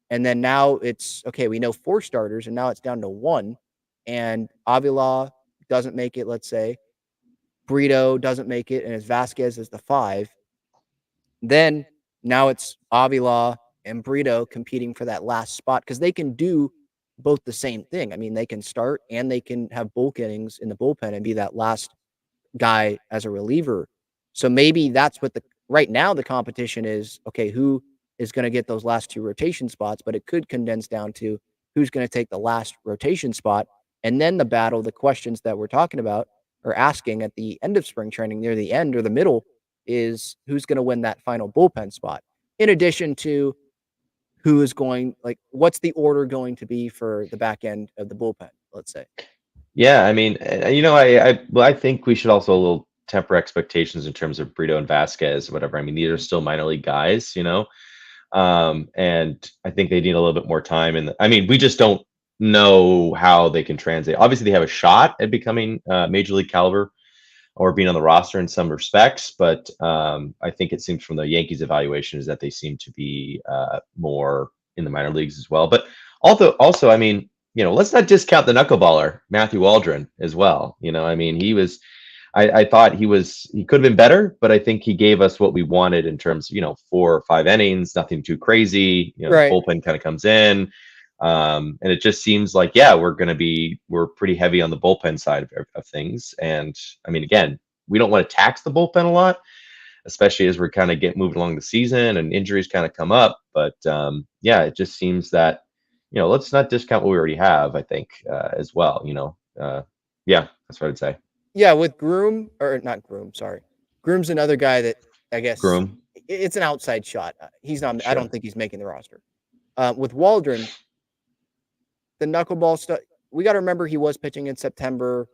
And then now it's okay, we know four starters, and now it's down to one. And Avila doesn't make it, let's say. Brito doesn't make it, and it's Vasquez as the five. Then now it's Avila and Brito competing for that last spot because they can do both the same thing. I mean, they can start and they can have bulk innings in the bullpen and be that last guy as a reliever. So maybe that's what the right now the competition is. Okay, who is going to get those last two rotation spots? But it could condense down to who's going to take the last rotation spot, and then the battle, the questions that we're talking about or asking at the end of spring training, near the end or the middle, is who's going to win that final bullpen spot. In addition to who is going, like, what's the order going to be for the back end of the bullpen? Let's say. Yeah, I mean, I think we should also a little temper expectations in terms of Brito and Vasquez, whatever. I mean, these are still minor league guys. And I think they need a little bit more time. And I mean, we just don't know how they can translate. Obviously, they have a shot at becoming major league caliber or being on the roster in some respects, but I think it seems from the Yankees' evaluation is that they seem to be more in the minor leagues as well. But also, I mean, let's not discount the knuckleballer Matthew Waldron as well. I mean, he was I thought he could have been better, but I think he gave us what we wanted in terms of, 4 or 5 innings, nothing too crazy. The Right. bullpen kind of comes in. And it just seems like, yeah, we're pretty heavy on the bullpen side of things. And I mean, again, we don't want to tax the bullpen a lot, especially as we're kind of moving along the season and injuries kind of come up. But yeah, it just seems that, let's not discount what we already have, I think, as well. Yeah, that's what I'd say. Yeah, with Groom or not Groom, sorry. Groom's another guy that I guess Groom. it's an outside shot. He's not. I Sure. don't think he's making the roster. With Waldron, the knuckleball stuff. We got to remember he was pitching in September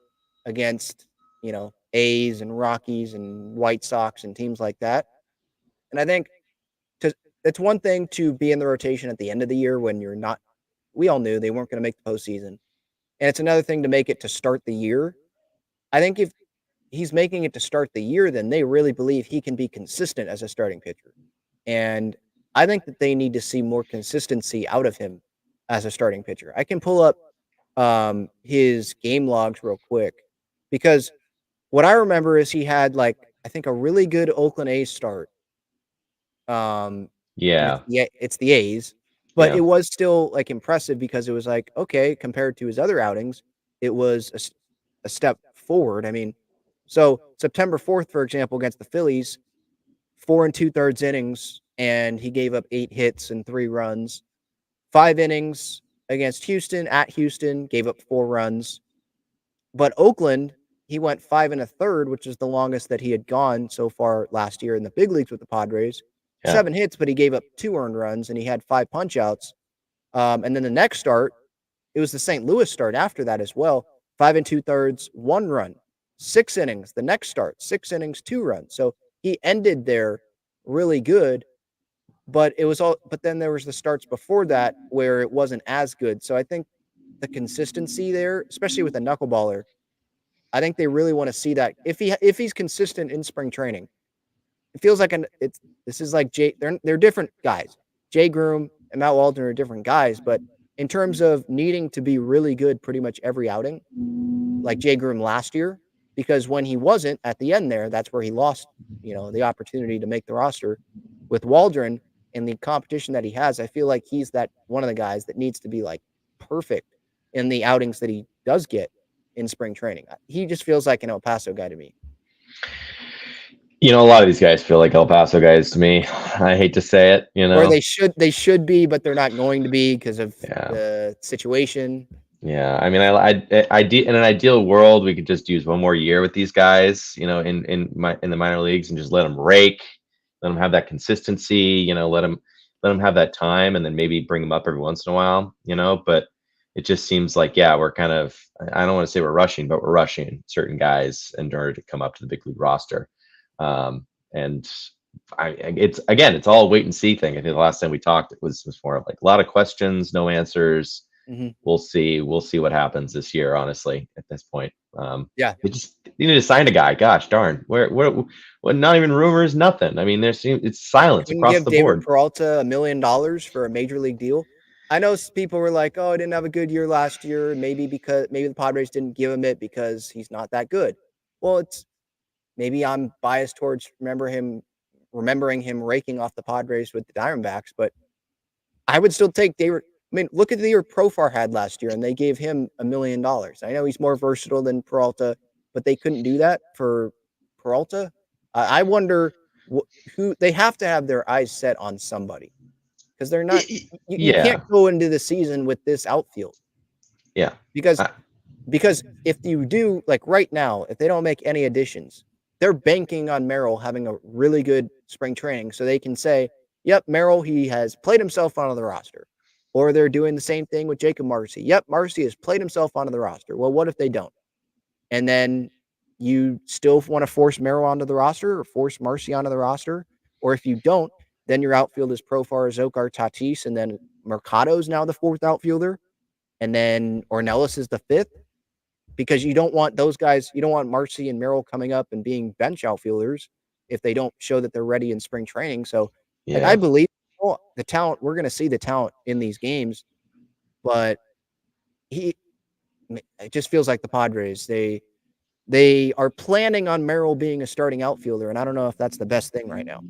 against A's and Rockies and White Sox and teams like that. And I think to it's one thing to be in the rotation at the end of the year when you're not. We all knew they weren't going to make the postseason, and it's another thing to make it to start the year. I think if he's making it to start the year, then they really believe he can be consistent as a starting pitcher. And I think that they need to see more consistency out of him as a starting pitcher. I can pull up his game logs real quick because what I remember is he had like I think a really good Oakland A's start. And Yeah. it's the A's, but Yeah. it was still like impressive because it was like okay compared to his other outings, it was a step forward. I mean, so September 4th, for example, against the Phillies, 4 and 2/3 innings, and he gave up 8 hits and 3 runs. 5 innings against Houston, at Houston, gave up 4 runs. But Oakland, he went 5 1/3, which is the longest that he had gone so far last year in the big leagues with the Padres. Yeah. 7 hits, but he gave up 2 earned runs, and he had 5 punch-outs. And then the next start, it was the St. Louis start after that as well. 5 2/3, 1 run, 6 innings. The next start, 6 innings, 2 runs. So he ended there really good, but then there was the starts before that where it wasn't as good. So I think the consistency there, especially with a knuckleballer, I think they really want to see that if he's consistent in spring training. It feels like this is like they're different guys. Jay Groom and Matt Waldron are different guys, but in terms of needing to be really good pretty much every outing, like Jay Groom last year, because when he wasn't at the end there, that's where he lost, the opportunity to make the roster. With Waldron and the competition that he has, I feel like he's that one of the guys that needs to be like perfect in the outings that he does get in spring training. He just feels like an El Paso guy to me. A lot of these guys feel like El Paso guys to me. I hate to say it, Or they should be, but they're not going to be because of the situation. Yeah, I mean, in an ideal world, we could just use one more year with these guys, in the minor leagues, and just let them rake, let them have that consistency, let them have that time, and then maybe bring them up every once in a while, But it just seems like, we're kind of, I don't want to say we're rushing, but we're rushing certain guys in order to come up to the big league roster. And it's all a wait and see thing. I think the last time we talked, it was more of like a lot of questions, no answers. Mm-hmm. We'll see what happens this year, honestly, at this point. Yeah, they need to sign a guy. Gosh darn, where not even rumors, nothing. I mean, it's silence across the board. David Peralta $1 million for a major league deal. I know people were like, "Oh, I didn't have a good year last year. Maybe the Padres didn't give him it because he's not that good." Well, maybe I'm biased towards remembering him raking off the Padres with the Diamondbacks, but I would still take David. I mean, look at the year Profar had last year, and they gave him $1 million. I know he's more versatile than Peralta, but they couldn't do that for Peralta. I wonder who they have to have their eyes set on somebody because they're not. You can't go into the season with this outfield. Yeah, because if you do, like right now, if they don't make any additions, they're banking on Merrill having a really good spring training, so they can say, "Yep, Merrill, he has played himself onto the roster." Or they're doing the same thing with Jacob Marcy. Yep, Marcy has played himself onto the roster. Well, what if they don't? And then you still want to force Merrill onto the roster or force Marcy onto the roster? Or if you don't, then your outfield is Profar, Zokar, Tatis, and then Mercado's now the 4th outfielder. And then Ornelas is the 5th. Because you don't want those guys, you don't want Marcy and Merrill coming up and being bench outfielders if they don't show that they're ready in spring training. So I believe the talent, we're going to see the talent in these games, but it just feels like the Padres, they are planning on Merrill being a starting outfielder, and I don't know if that's the best thing right now.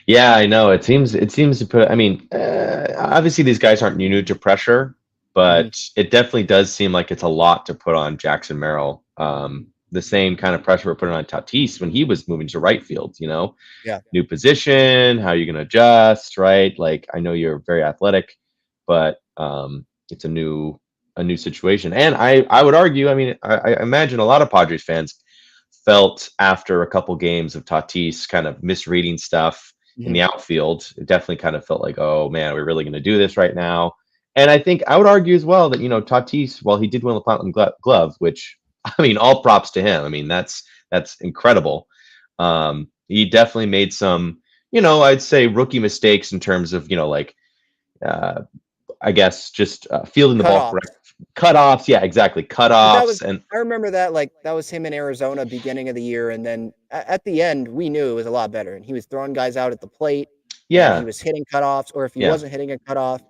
Yeah, I know. It seems to put, I mean, obviously these guys aren't new to pressure, but it definitely does seem like it's a lot to put on Jackson Merrill. The same kind of pressure we're putting on Tatis when he was moving to right field, new position, how are you going to adjust, right? Like, I know you're very athletic, but it's a new situation. And I would argue, I mean, I imagine a lot of Padres fans felt after a couple games of Tatis kind of misreading stuff in the outfield, it definitely kind of felt like, oh man, we're really going to do this right now. And I think I would argue as well that, Tatis, while he did win the Platinum Glove, which, I mean, all props to him. I mean, that's incredible. He definitely made some, I'd say rookie mistakes in terms of, I guess just fielding the ball correct. Cutoffs. Yeah, exactly. Cutoffs. And I remember that, like, that was him in Arizona beginning of the year. And then at the end, we knew it was a lot better. And he was throwing guys out at the plate. Yeah. He was hitting cutoffs, or if he wasn't hitting a cutoff,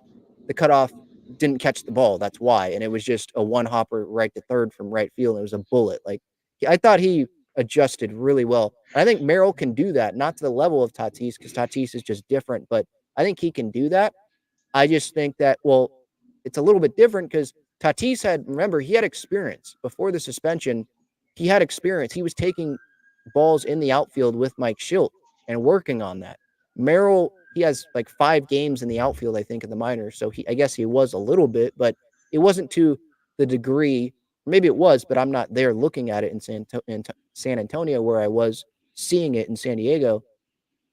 the cutoff didn't catch the ball. That's why. And it was just a one hopper right to third from right field. It was a bullet. Like, I thought he adjusted really well. And I think Merrill can do that, not to the level of Tatis, because Tatis is just different, but I think he can do that. I just think that, well, it's a little bit different because Tatis he had experience before the suspension. He had experience. He was taking balls in the outfield with Mike Schilt and working on that. Merrill he has like 5 games in the outfield, I think, in the minors. So I guess he was a little bit, but it wasn't to the degree. Maybe it was, but I'm not there looking at it in San Antonio where I was seeing it in San Diego.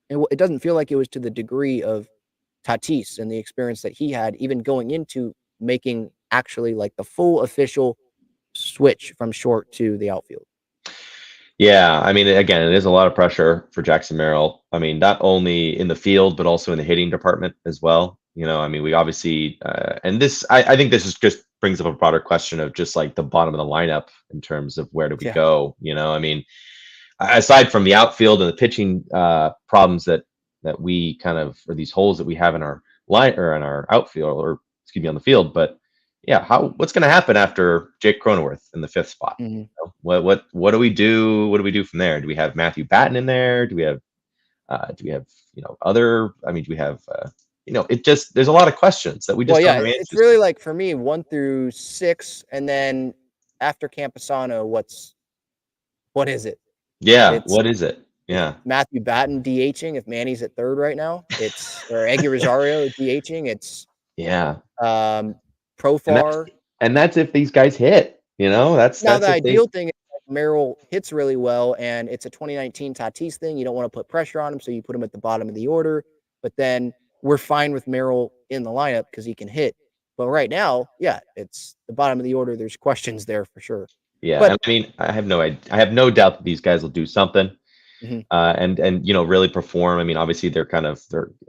And it doesn't feel like it was to the degree of Tatis and the experience that he had, even going into making actually like the full official switch from short to the outfield. Yeah, I mean, again, it is a lot of pressure for Jackson Merrill. I mean, not only in the field, but also in the hitting department as well. I mean, we obviously, and this, I think this is just brings up a broader question of just like the bottom of the lineup in terms of where do we Yeah. go? I mean, aside from the outfield and the pitching problems that we kind of, or these holes that we have in our line or in our outfield, or excuse me, on the field, but yeah, what's going to happen after Jake Cronenworth in the 5th spot? What do we do? What do we do from there? Do we have Matthew Batten in there? Do we have other? I mean, do we have it just there's a lot of questions that we just don't have it's answers really to. like for me 1 through 6, and then after Camposano, what is it? Yeah, It's what is it? Yeah, Matthew Batten DHing if Manny's at third right now. Or Eggy Rosario DHing. It's yeah, and that's Profar. and that's if these guys hit. Now That's the if they. ideal thing is that Merrill hits really well, and it's a 2019 Tatis thing. You don't want to put pressure on him, so you put him at the bottom of the order. But then we're fine with Merrill in the lineup because he can hit. But right now, yeah, it's the bottom of the order. There's questions there for sure. Yeah, But and I mean, I have no doubt that these guys will do something, Mhm. and really perform. I mean, obviously they're.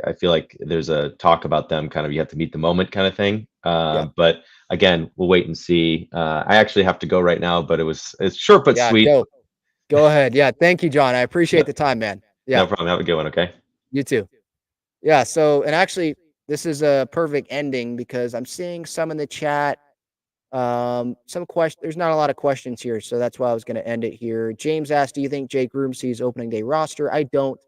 I feel like there's a talk about them kind of you have to meet the moment kind of thing. Yeah. But again, we'll wait and see. I actually have to go right now, but it's short but Yeah, sweet. go ahead. Yeah, thank you, John. I appreciate the time, man. Yeah, No problem. Have a good one. Okay. you too. Yeah, so and actually this is a perfect ending because I'm seeing some in the chat. Some question. There's not a lot of questions here, so that's why I was going to end it here. James asked, "Do you think Jake Groom sees opening day roster?" I don't.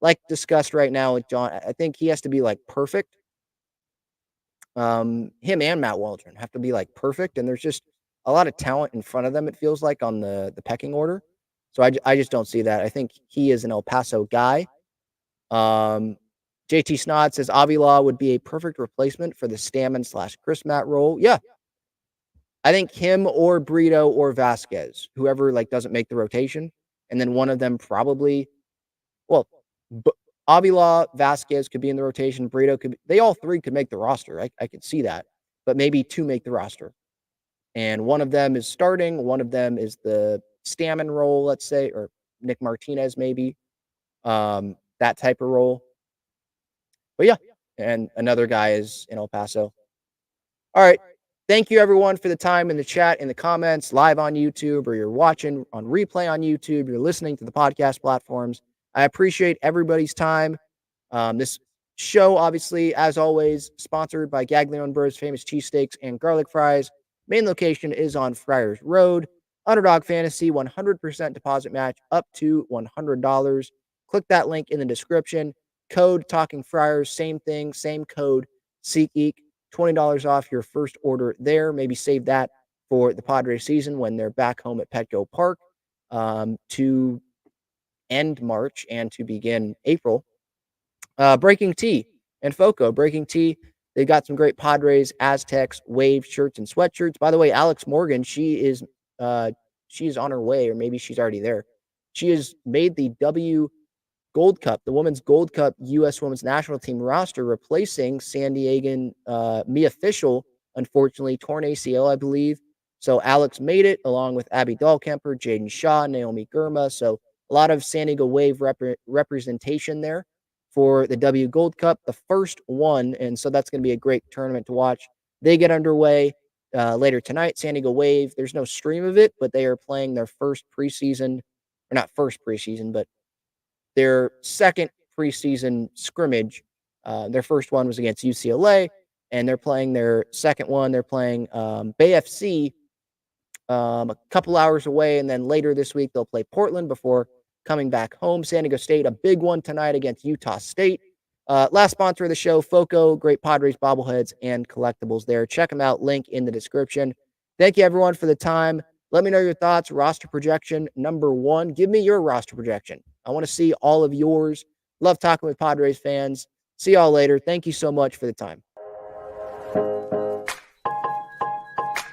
Like discussed right now with John, I think he has to be like perfect. Him and Matt Waldron have to be like perfect, and there's just a lot of talent in front of them. It feels like on the pecking order, so I just don't see that. I think he is an El Paso guy. JT Snod says Avila would be a perfect replacement for the Stammen/Chris Matt role. Yeah, I think him or Brito or Vasquez, whoever like doesn't make the rotation, and then one of them probably, well, Avila, Vasquez could be in the rotation. Brito could. They all 3 could make the roster. I could see that, but maybe 2 make the roster, and one of them is starting. One of them is the Stammen role, let's say, or Nick Martinez maybe, that type of role. But yeah, and another guy is in El Paso. All right. Thank you, everyone, for the time in the chat, in the comments, live on YouTube, or you're watching on replay on YouTube, you're listening to the podcast platforms. I appreciate everybody's time. This show, obviously, as always, sponsored by Gaglione Birds Famous Cheesesteaks and Garlic Fries. Main location is on Friars Road. Underdog Fantasy 100% deposit match up to $100. Click that link in the description. Code Talking Friars, same thing, same code, SeatGeek. $20 off your first order there. Maybe save that for the Padres season when they're back home at Petco Park to end March and to begin April. Breaking Tea and Foco. Breaking Tea, they've got some great Padres, Aztecs, Wave shirts and sweatshirts. By the way, Alex Morgan, she's on her way, or maybe she's already there. She has made the W Gold Cup, the Women's Gold Cup U.S. Women's National Team roster, replacing San Diegan Mia Fischel, unfortunately, torn ACL, I believe. So Alex made it along with Abby Dahlkemper, Jaden Shaw, Naomi Gurma. So a lot of San Diego Wave representation there for the W Gold Cup, the first one. And so that's going to be a great tournament to watch. They get underway later tonight. San Diego Wave, there's no stream of it, but they are playing their first preseason, or not first preseason, but their second preseason scrimmage. Their first one was against UCLA, and they're playing their second one. They're playing Bay FC a couple hours away, and then later this week they'll play Portland before coming back home. San Diego State, a big one tonight against Utah State. Last sponsor of the show, Foco, great Padres bobbleheads and collectibles there. Check them out, link in the description. Thank you, everyone, for the time. Let me know your thoughts. Roster projection number 1. Give me your roster projection. I want to see all of yours. Love talking with Padres fans. See y'all later. Thank you so much for the time.